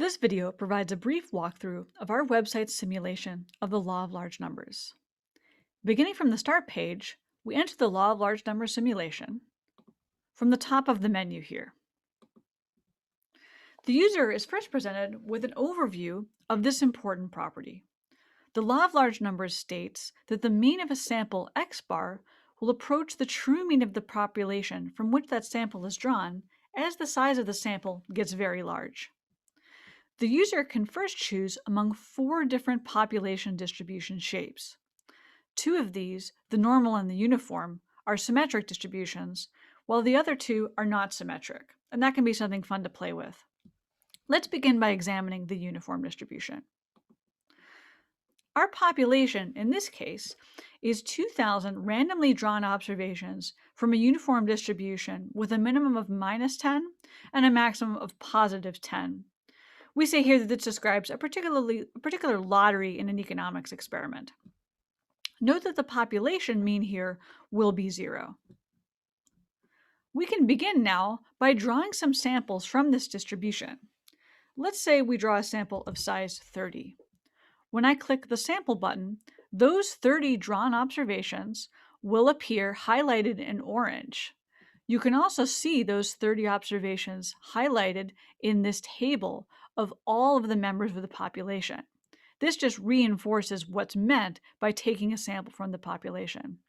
This video provides a brief walkthrough of our website's simulation of the law of large numbers. Beginning from the start page, we enter the law of large numbers simulation from the top of the menu here. The user is first presented with an overview of this important property. The law of large numbers states that the mean of a sample x bar will approach the true mean of the population from which that sample is drawn as the size of the sample gets very large. The user can first choose among 4 different population distribution shapes. 2 of these, the normal and the uniform, are symmetric distributions, while the other 2 are not symmetric, and that can be something fun to play with. Let's begin by examining the uniform distribution. Our population, in this case, is 2,000 randomly drawn observations from a uniform distribution with a minimum of -10 and a maximum of +10. We say here that this describes a particular lottery in an economics experiment. Note that the population mean here will be 0. We can begin now by drawing some samples from this distribution. Let's say we draw a sample of size 30. When I click the sample button, those 30 drawn observations will appear highlighted in orange. You can also see those 30 observations highlighted in this table of all of the members of the population. This just reinforces what's meant by taking a sample from the population.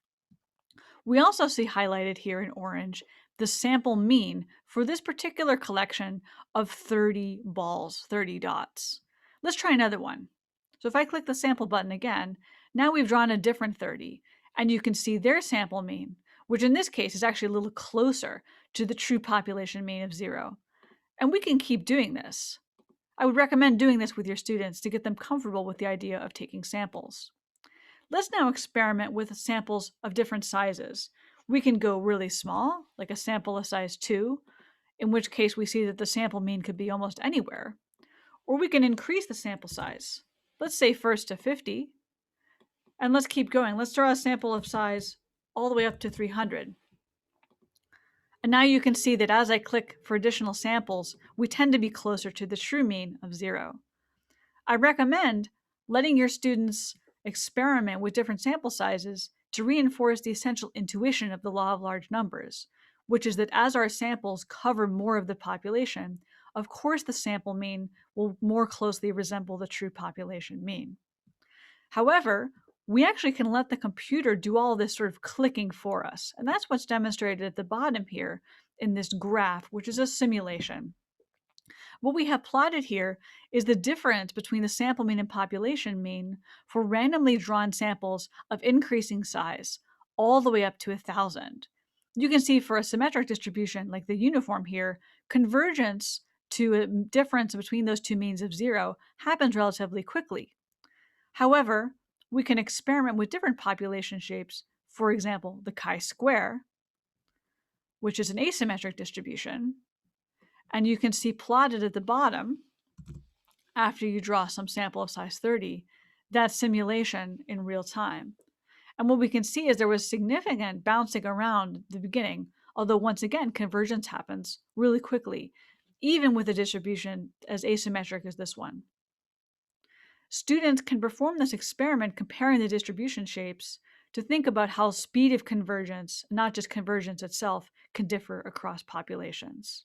We also see highlighted here in orange the sample mean for this particular collection of 30 balls, 30 dots. Let's try another one. So if I click the sample button again, now we've drawn a different 30, and you can see their sample mean, which in this case is actually a little closer to the true population mean of 0. And we can keep doing this. I would recommend doing this with your students to get them comfortable with the idea of taking samples. Let's now experiment with samples of different sizes. We can go really small, like a sample of size 2, in which case we see that the sample mean could be almost anywhere. Or we can increase the sample size. Let's say first to 50, and let's keep going. Let's draw a sample of size all the way up to 300. And now you can see that as I click for additional samples, we tend to be closer to the true mean of 0. I recommend letting your students experiment with different sample sizes to reinforce the essential intuition of the law of large numbers, which is that as our samples cover more of the population, of course the sample mean will more closely resemble the true population mean. However, we actually can let the computer do all this sort of clicking for us, and that's what's demonstrated at the bottom here in this graph, which is a simulation. What we have plotted here is the difference between the sample mean and population mean for randomly drawn samples of increasing size, all the way up to 1,000. You can see for a symmetric distribution like the uniform here, convergence to a difference between those two means of 0 happens relatively quickly. However, we can experiment with different population shapes, for example, the chi-square, which is an asymmetric distribution, and you can see plotted at the bottom, after you draw some sample of size 30, that simulation in real time. And what we can see is there was significant bouncing around at the beginning, although once again, convergence happens really quickly, even with a distribution as asymmetric as this one. Students can perform this experiment comparing the distribution shapes to think about how speed of convergence, not just convergence itself, can differ across populations.